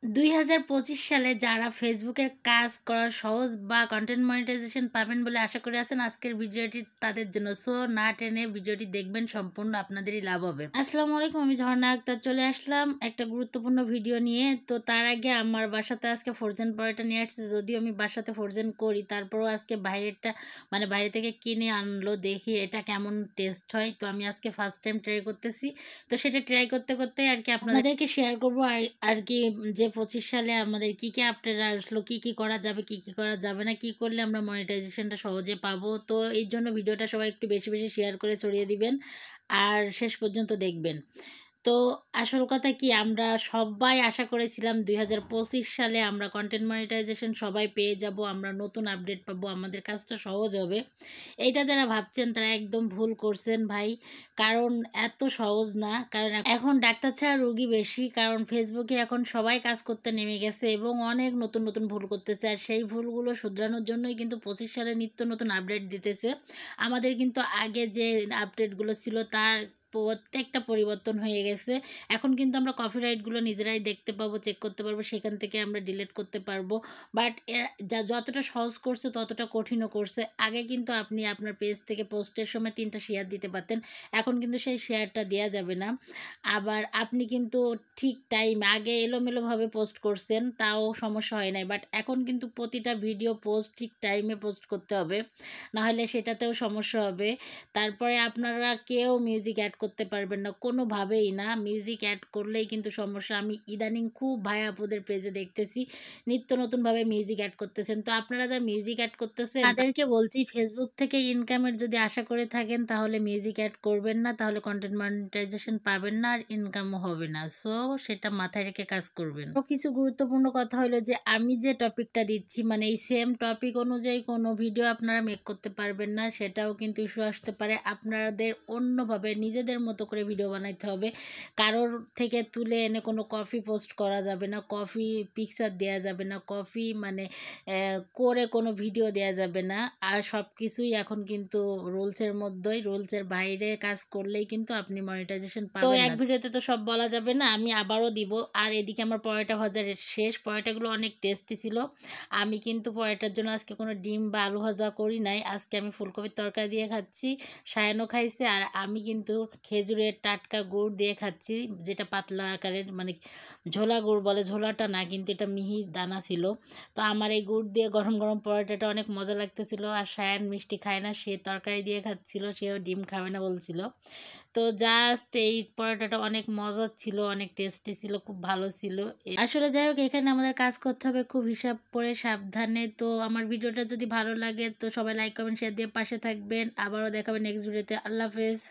2025 সালে যারা ফেসবুকের কাজ করা সহজ বা কন্টেন্ট মনিটাইজেশন পাবেন বলে আশা করে আছেন, আজকের ভিডিওটি তাদের জন্য। সো না টেনে ভিডিওটি দেখবেন, সম্পূর্ণ আপনাদেরই লাভ হবে। আসসালামু আলাইকুম, আমি ঝর্ণা আক্তার চলে আসলাম একটা গুরুত্বপূর্ণ ভিডিও নিয়ে। তো তার আগে আমার বাসাতে আজকে ফ্রোজেন পরোটা নিয়ে আসছে। যদিও আমি বাসাতে ফ্রোজেন করি, তারপরেও আজকে বাইরেরটা মানে বাইরে থেকে কিনে আনলো, দেখি এটা কেমন টেস্ট হয়। তো আমি আজকে ফার্স্ট টাইম ট্রাই করতেছি। তো সেটা ট্রাই করতে করতে আর কি আপনাদেরকে শেয়ার করবো আর কি, যে 25 সালে আমাদের কি কি আপডেট আসলো, কি কি করা যাবে, কি কি করা যাবে না, কি করলে আমরা মনিটাইজেশনটা সহজে পাবো। তো এই জন্য ভিডিওটা সবাই একটু বেশি বেশি শেয়ার করে ছড়িয়ে দিবেন আর শেষ পর্যন্ত দেখবেন। তো আসল কথা কি, আমরা সবাই আশা করেছিলাম 2025 সালে আমরা কন্টেন্ট মনিটাইজেশন সবাই পেয়ে যাব, আমরা নতুন আপডেট পাবো, আমাদের কাজটা সহজ হবে। এইটা যারা ভাবছেন তারা একদম ভুল করছেন ভাই। কারণ এত সহজ না। কারণ এখন ডাক্তার ছাড়া রোগী বেশি, কারণ ফেসবুকে এখন সবাই কাজ করতে নেমে গেছে এবং অনেক নতুন নতুন ভুল করতেছে। আর সেই ভুলগুলো শুধরানোর জন্যই কিন্তু 25 সালে নিত্য নতুন আপডেট দিতেছে। আমাদের কিন্তু আগে যে আপডেটগুলো ছিল তার প্রত্যেকটা পরিবর্তন হয়ে গেছে। এখন কিন্তু আমরা কপিরাইটগুলো নিজেরাই দেখতে পাবো, চেক করতে পারবো, সেখান থেকে আমরা ডিলিট করতে পারবো। বাট যতটা সহজ করছে ততটা কঠিনও করছে। আগে কিন্তু আপনি আপনার পেজ থেকে পোস্টের সময় 3টা শেয়ার দিতে পারতেন, এখন কিন্তু সেই শেয়ারটা দেওয়া যাবে না। আবার আপনি কিন্তু ঠিক টাইম আগে এলোমেলোভাবে পোস্ট করছেন, তাও সমস্যা হয় নাই, বাট এখন কিন্তু প্রতিটা ভিডিও পোস্ট ঠিক টাইমে পোস্ট করতে হবে, নাহলে সেটাতেও সমস্যা হবে। তারপরে আপনারা কেউ মিউজিক অ্যাড করতে পারবেন না, কোনোভাবেই না। মিউজিক অ্যাড করলেই কিন্তু সমস্যা। আমি ইদানিং খুব ভাই আপুদের পেজে দেখতেছি নিত্য নতুনভাবে মিউজিক অ্যাড করতেছেন। তো আপনারা যা মিউজিক অ্যাড করতেছেন তাদেরকে বলছি, ফেসবুক থেকে ইনকামের যদি আশা করে থাকেন তাহলে মিউজিক অ্যাড করবেন না, তাহলে কন্টেন্ট মনিটাইজেশন পাবেন না আর ইনকামও হবে না। সো সেটা মাথায় রেখে কাজ করবেন। তো কিছু গুরুত্বপূর্ণ কথা হলো যে আমি যে টপিকটা দিচ্ছি মানে এই সেম টপিক অনুযায়ী কোনো ভিডিও আপনারা মেক করতে পারবেন না, সেটাও কিন্তু ইস্যু আসতে পারে। আপনাদের অন্যভাবে নিজেদের মতো করে ভিডিও বানাইতে হবে। কারোর থেকে তুলে এনে কোনো কপি পোস্ট করা যাবে না, কপি পিকচার দেওয়া যাবে না, কপি মানে করে কোনো ভিডিও দেওয়া যাবে না। আর সব কিছুই এখন কিন্তু রুলসের মধ্যেই, রুলসের বাইরে কাজ করলেই কিন্তু আপনি মনিটাইজেশন পাবেন। তো এক ভিডিওতে তো সব বলা যাবে না, আমি আবারও দিব। আর এদিকে আমার পরোটা ভাজার শেষ। পরোটাগুলো অনেক টেস্টি ছিল। আমি কিন্তু পরোটার জন্য আজকে কোনো ডিম বা আলু ভাজা করি নাই, আজকে আমি ফুলকপির তরকারি দিয়ে খাচ্ছি। সায়ানও খাইছে, আর আমি কিন্তু খেজুরের টাটকা গুড় দিয়ে খাচ্ছি, যেটা পাতলা আকারের মানে ঝোলা গুড় বলে, ঝোলাটা না কিন্তু এটা মিহি দানা ছিল। তো আমার এই গুড় দিয়ে গরম গরম পরোটাটা অনেক মজা লাগতেছিল। আর সায়ান মিষ্টি খায় না, সে তরকারি দিয়ে খাচ্ছিল, সেও ডিম খাবে না বলছিল। তো জাস্ট এই পরোটাটা অনেক মজার ছিল, অনেক টেস্টি ছিল, খুব ভালো ছিল। আসলে যাই হোক, এখানে আমাদের কাজ করতে হবে খুব হিসাব করে, সাবধানে। তো আমার ভিডিওটা যদি ভালো লাগে তো সবাই লাইক কমেন্ট শেয়ার দিয়ে পাশে থাকবেন। আবারও দেখাবেন নেক্সট ভিডিওতে। আল্লাহ হাফেজ।